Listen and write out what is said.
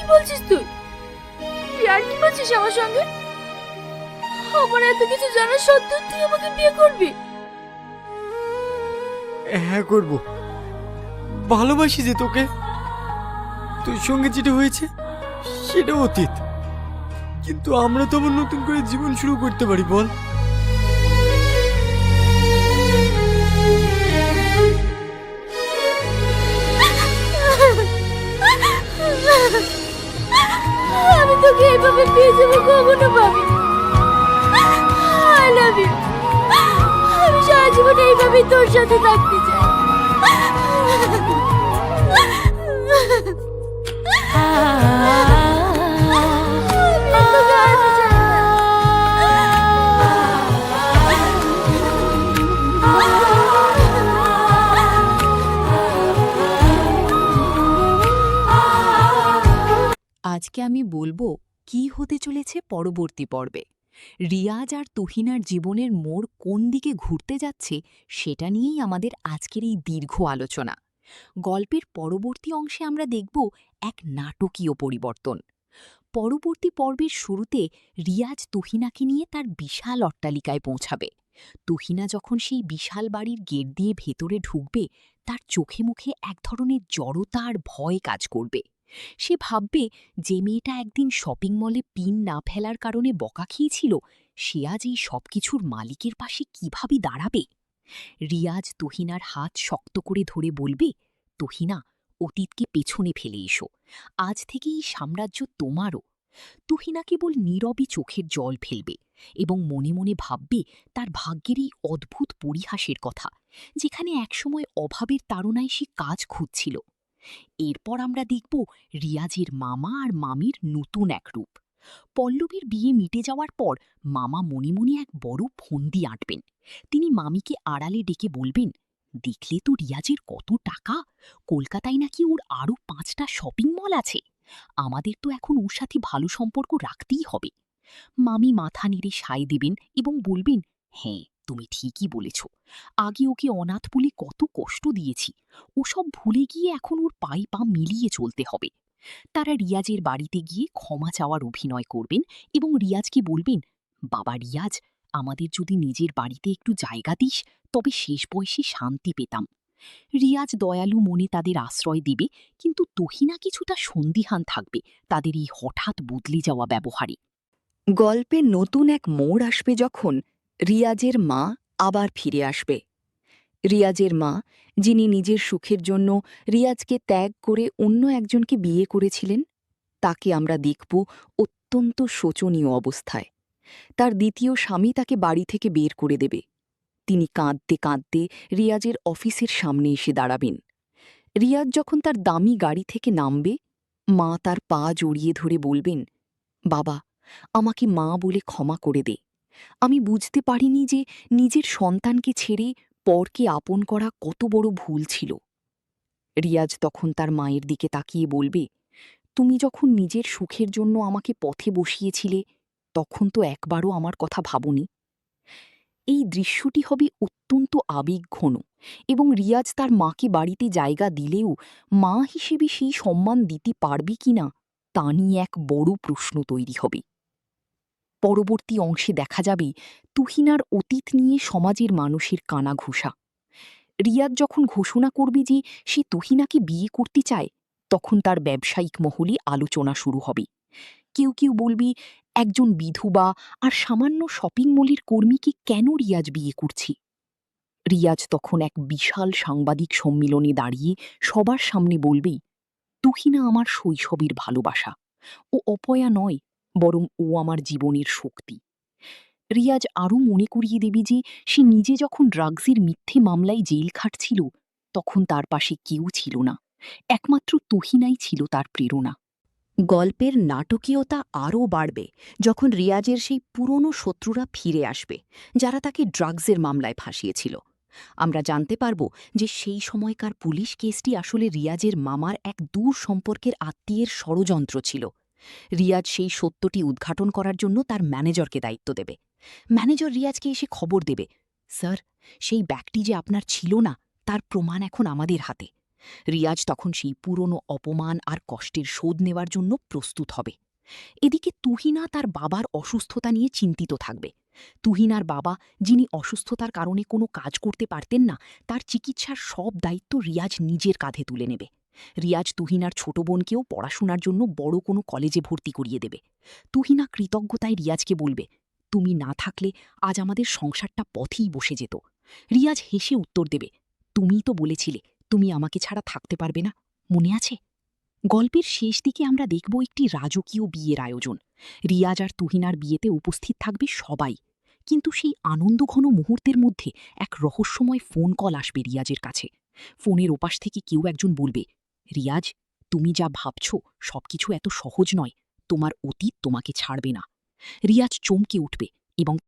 কি বলছিস তুই? তুই আর কি বলছিস আমার সঙ্গে? আমার এত কিছু জানার সত্ত্বেও তুই আমাকে বিয়ে করবি? হ্যাঁ করব, ভালোবাসি যে তোকে। তোর সঙ্গে যেটা হয়েছে সেটা অতীত, কিন্তু আমরা তো আবার নতুন করে জীবন শুরু করতে পারি, বল? আমি তোকে এইভাবে পেয়ে যাবো কখনো ভাবিনি। I love you. আমি সারা জীবন এইভাবেই তোর সাথে থাকতে চাই। আমি তোকে হারাতে চাই না। আজকে আমি বলবো কি হতে চলেছে পরবর্তী পর্বে। রিয়াজ আর তুহিনার জীবনের মোড় কোন দিকে ঘুরতে যাচ্ছে সেটা নিয়েই আমাদের আজকের এই দীর্ঘ আলোচনা। গল্পের পরবর্তী অংশে আমরা দেখব এক নাটকীয় পরিবর্তন। পরবর্তী পর্বের শুরুতে রিয়াজ তুহিনাকে নিয়ে তার বিশাল অট্টালিকায় পৌঁছাবে। তুহিনা যখন সেই বিশাল বাড়ির গেট দিয়ে ভেতরে ঢুকবে, তার চোখে মুখে এক ধরনের জড়তা আর ভয় কাজ করবে। সে ভাববে যে মেয়েটা একদিন শপিং মলে পিন না ফেলার কারণে বকা খেয়েছিল, সে আজ এই সবকিছুর মালিকের পাশে কিভাবে দাঁড়াবে। রিয়াজ তুহিনার হাত শক্ত করে ধরে বলবে, তুহিনা, অতীতকে পেছনে ফেলে এসো, আজ থেকে এই সাম্রাজ্য তোমারও। তুহিনা কেবল নীরবে চোখের জল ফেলবে এবং মনে মনে ভাববে তার ভাগ্যের এই অদ্ভুত পরিহাসের কথা, যেখানে একসময় অভাবের তাড়নায় সে কাজ খুঁজছিল। এরপর আমরা দেখব রিয়াজের মামা আর মামির নতুন এক রূপ। পল্লবীর বিয়ে মিটে যাওয়ার পর মামা মনে মনে এক বড় ফন্দি আঁটবেন। তিনি মামিকে আড়ালে ডেকে বলবেন, দেখলে তো রিয়াজের কত টাকা, কলকাতায় নাকি ওর আরও 5টা শপিং মল আছে, আমাদের তো এখন ওর সাথে ভালো সম্পর্ক রাখতেই হবে। মামি মাথা নেড়ে সায় দেবেন এবং বলবেন, হ্যাঁ তুমি ঠিকই বলেছ, আগে ওকে অনাথ বলে কত কষ্ট দিয়েছি, ওসব ভুলে গিয়ে এখন ওর পায়ে পা মিলিয়ে চলতে হবে। তারা রিয়াজের বাড়িতে গিয়ে ক্ষমা চাওয়ার অভিনয় করবেন এবং রিয়াজকে বলবেন, বাবা রিয়াজ, আমাদের যদি নিজের বাড়িতে একটু জায়গা দিস তবে শেষ বয়সে শান্তি পেতাম। রিয়াজ দয়ালু মনে তাদের আশ্রয় দেবে, কিন্তু তুহিনা কিছুটা সন্দিহান থাকবে তাদের এই হঠাৎ বদলে যাওয়া ব্যবহারে। গল্পে নতুন এক মোড় আসবে যখন রিয়াজের মা আবার ফিরে আসবে। রিয়াজের মা, যিনি নিজের সুখের জন্য রিয়াজকে ত্যাগ করে অন্য একজনকে বিয়ে করেছিলেন, তাকে আমরা দেখব অত্যন্ত শোচনীয় অবস্থায়। তার দ্বিতীয় স্বামী তাকে বাড়ি থেকে বের করে দেবে। তিনি কাঁদতে কাঁদতে রিয়াজের অফিসের সামনে এসে দাঁড়াবেন। রিয়াজ যখন তার দামি গাড়ি থেকে নামবে, মা তার পা জড়িয়ে ধরে বলবেন, বাবা, আমাকে মা বলে ক্ষমা করে দে, আমি বুঝতে পারিনি যে নিজের সন্তানকে ছেড়ে পরকে আপন করা কত বড় ভুল ছিল। রিয়াজ তখন তার মায়ের দিকে তাকিয়ে বলবে, তুমি যখন নিজের সুখের জন্য আমাকে পথে বসিয়েছিলে তখন তো একবারও আমার কথা ভাবনি। এই দৃশ্যটি হবে অত্যন্ত আবেগঘন এবং রিয়াজ তার মাকে বাড়িতে জায়গা দিলেও মা হিসেবে সেই সম্মান দিতে পারবে কিনা তা নিয়ে এক বড় প্রশ্ন তৈরি হবে। পরবর্তী অংশে দেখা যাবে তুহিনার অতীত নিয়ে সমাজের মানুষের কানাঘুষা। রিয়াজ যখন ঘোষণা করবে যে সে তুহিনাকে বিয়ে করতে চায়, তখন তার ব্যবসায়িক মহলে আলোচনা শুরু হবে। কেউ কেউ বলবে, একজন বিধবা আর সামান্য শপিং মলের কর্মীকে কেন রিয়াজ বিয়ে করছে। রিয়াজ তখন এক বিশাল সাংবাদিক সম্মেলনে দাঁড়িয়ে সবার সামনে বলবেই, তুহিনা আমার শৈশবের ভালোবাসা, ও অপয়া নয়, বরং ও আমার জীবনের শক্তি। রিয়াজ আরও মনে করিয়ে দেবে যে সে নিজে যখন ড্রাগসের মিথ্যে মামলায় জেল খাটছিল তখন তার পাশে কেউ ছিল না, একমাত্র তুহিনাই ছিল তার প্রেরণা। গল্পের নাটকীয়তা আরও বাড়বে যখন রিয়াজের সেই পুরনো শত্রুরা ফিরে আসবে, যারা তাকে ড্রাগসের মামলায় ফাঁসিয়েছিল। আমরা জানতে পারব যে সেই সময়কার পুলিশ কেসটি আসলে রিয়াজের মামার এক দূর সম্পর্কের আত্মীয়ের ষড়যন্ত্র ছিল। রিয়াজ সেই সত্যটি উদ্ঘাটন করার জন্য তার ম্যানেজরকে দায়িত্ব দেবে। ম্যানেজর রিয়াজকে এসে খবর দেবে, স্যার, সেই ব্যাগটি যে আপনার ছিল না তার প্রমাণ এখন আমাদের হাতে। রিয়াজ তখন সেই পুরনো অপমান আর কষ্টের শোধ নেওয়ার জন্য প্রস্তুত হবে। এদিকে তুহিনা তার বাবার অসুস্থতা নিয়ে চিন্তিত থাকবে। তুহিনার বাবা, যিনি অসুস্থতার কারণে কোনো কাজ করতে পারতেন না, তার চিকিৎসার সব দায়িত্ব রিয়াজ নিজের কাঁধে তুলে নেবে। রিয়াজ তুহিনার ছোট বোনকেও পড়াশোনার জন্য বড় কোনো কলেজে ভর্তি করিয়ে দেবে। তুহিনা কৃতজ্ঞতায় রিয়াজকে বলবে, তুমি না থাকলে আজ আমাদের সংসারটা পথেই বসে যেত। রিয়াজ হেসে উত্তর দেবে, তুমিই তো বলেছিলে তুমি আমাকে ছাড়া থাকতে পারবে না, মনে আছে? গল্পের শেষ দিকে আমরা দেখব একটি রাজকীয় বিয়ের আয়োজন। রিয়াজ আর তুহিনার বিয়েতে উপস্থিত থাকবে সবাই, কিন্তু সেই আনন্দঘন মুহূর্তের মধ্যে এক রহস্যময় ফোন কল আসবে রিয়াজের কাছে। ফোনের ওপাশ থেকে কেউ একজন বলবে, রিয়াজ, তুমি যা ভাবছ সবকিছু এত সহজ নয়, তোমার অতীত তোমাকে ছাড়বে না। রিয়াজ চমকে উঠবে এবং